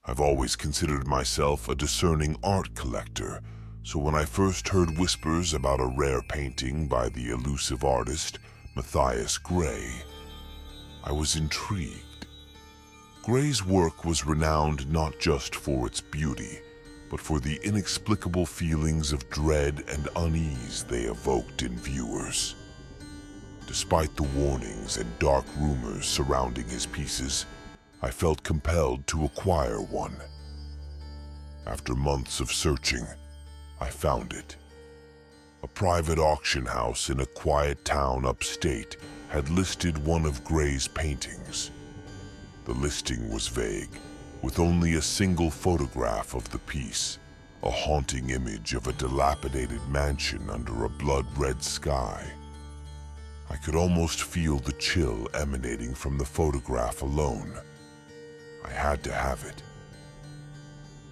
I've always considered myself a discerning art collector, so when I first heard whispers about a rare painting by the elusive artist Matthias Gray, I was intrigued. Gray's work was renowned not just for its beauty, but for the inexplicable feelings of dread and unease they evoked in viewers. Despite the warnings and dark rumors surrounding his pieces, I felt compelled to acquire one. After months of searching, I found it. A private auction house in a quiet town upstate had listed one of Gray's paintings. The listing was vague, with only a single photograph of the piece, a haunting image of a dilapidated mansion under a blood-red sky. I could almost feel the chill emanating from the photograph alone. I had to have it.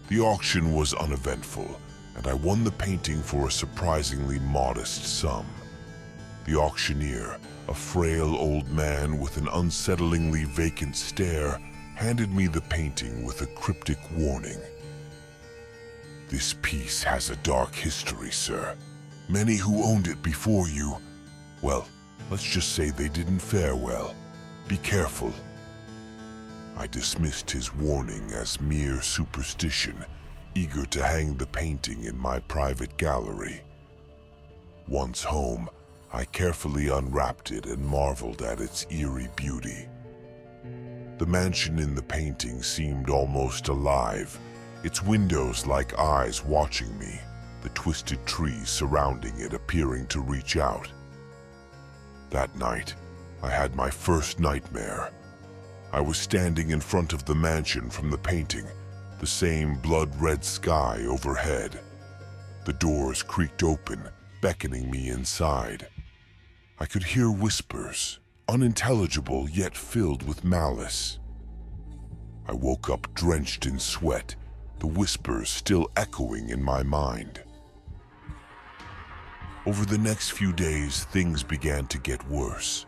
The auction was uneventful, and I won the painting for a surprisingly modest sum. The auctioneer, a frail old man with an unsettlingly vacant stare, handed me the painting with a cryptic warning. "This piece has a dark history, sir. Many who owned it before you, well, let's just say they didn't fare well. Be careful." I dismissed his warning as mere superstition, eager to hang the painting in my private gallery. Once home, I carefully unwrapped it and marveled at its eerie beauty. The mansion in the painting seemed almost alive, its windows like eyes watching me, the twisted trees surrounding it appearing to reach out. That night, I had my first nightmare. I was standing in front of the mansion from the painting, the same blood-red sky overhead. The doors creaked open, beckoning me inside. I could hear whispers, unintelligible yet filled with malice. I woke up drenched in sweat, the whispers still echoing in my mind. Over the next few days, things began to get worse.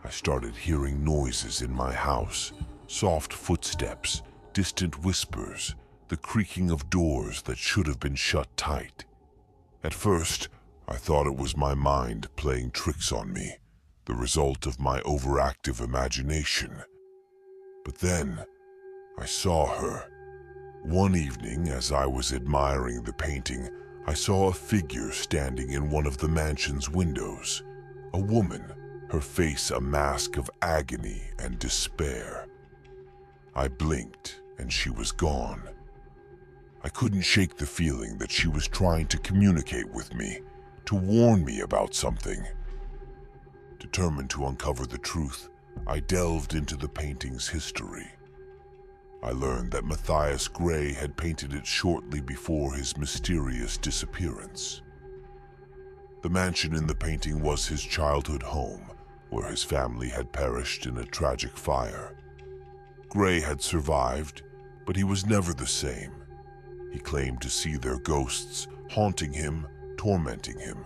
I started hearing noises in my house, soft footsteps, distant whispers, the creaking of doors that should have been shut tight. At first, I thought it was my mind playing tricks on me, the result of my overactive imagination. But then, I saw her. One evening, as I was admiring the painting, I saw a figure standing in one of the mansion's windows. A woman, her face a mask of agony and despair. I blinked, and she was gone. I couldn't shake the feeling that she was trying to communicate with me, to warn me about something. Determined to uncover the truth, I delved into the painting's history. I learned that Matthias Gray had painted it shortly before his mysterious disappearance. The mansion in the painting was his childhood home, where his family had perished in a tragic fire. Gray had survived, but he was never the same. He claimed to see their ghosts haunting him, tormenting him.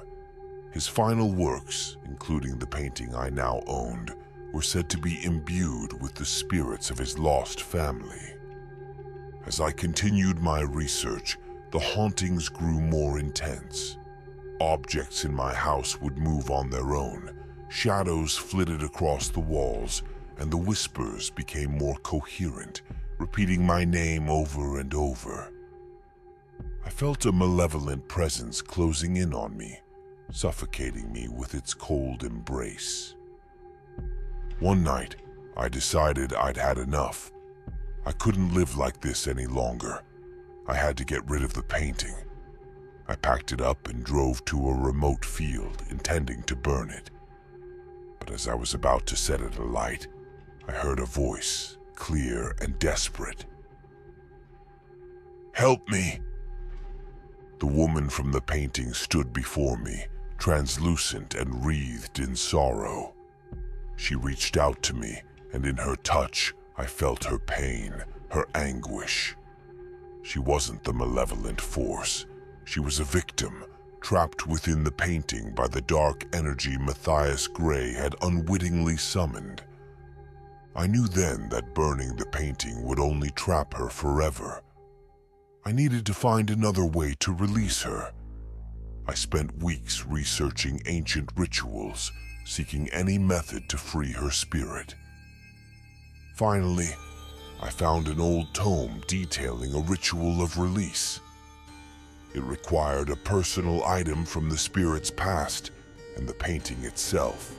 His final works, including the painting I now owned, were said to be imbued with the spirits of his lost family. As I continued my research, the hauntings grew more intense. Objects in my house would move on their own, shadows flitted across the walls, and the whispers became more coherent, repeating my name over and over. I felt a malevolent presence closing in on me, suffocating me with its cold embrace. One night, I decided I'd had enough. I couldn't live like this any longer. I had to get rid of the painting. I packed it up and drove to a remote field, intending to burn it. But as I was about to set it alight, I heard a voice, clear and desperate. "Help me!" The woman from the painting stood before me, translucent and wreathed in sorrow. She reached out to me, and in her touch, I felt her pain, her anguish. She wasn't the malevolent force. She was a victim, trapped within the painting by the dark energy Matthias Gray had unwittingly summoned. I knew then that burning the painting would only trap her forever. I needed to find another way to release her. I spent weeks researching ancient rituals, seeking any method to free her spirit. Finally, I found an old tome detailing a ritual of release. It required a personal item from the spirit's past and the painting itself.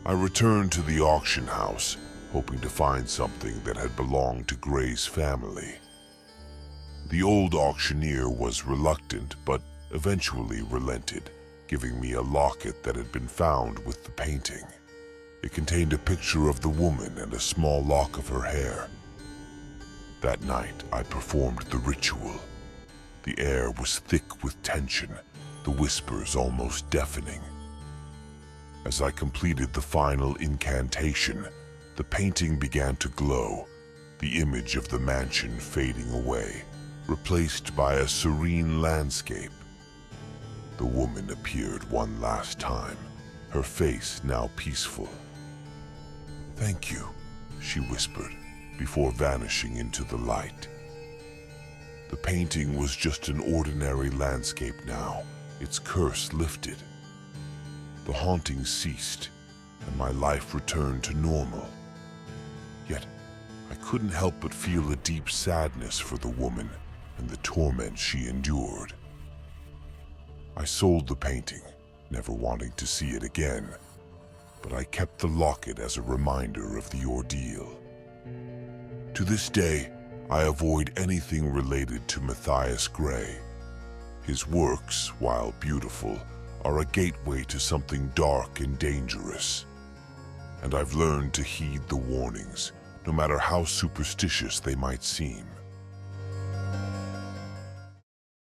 I returned to the auction house, hoping to find something that had belonged to Gray's family. The old auctioneer was reluctant, but eventually relented, giving me a locket that had been found with the painting. It contained a picture of the woman and a small lock of her hair. That night, I performed the ritual. The air was thick with tension, the whispers almost deafening. As I completed the final incantation, the painting began to glow, the image of the mansion fading away, replaced by a serene landscape. The woman appeared one last time, her face now peaceful. "Thank you," she whispered, before vanishing into the light. The painting was just an ordinary landscape now, its curse lifted. The hauntings ceased, and my life returned to normal. Yet, I couldn't help but feel a deep sadness for the woman and the torment she endured. I sold the painting, never wanting to see it again, but I kept the locket as a reminder of the ordeal. To this day, I avoid anything related to Matthias Gray. His works, while beautiful, are a gateway to something dark and dangerous. And I've learned to heed the warnings, no matter how superstitious they might seem.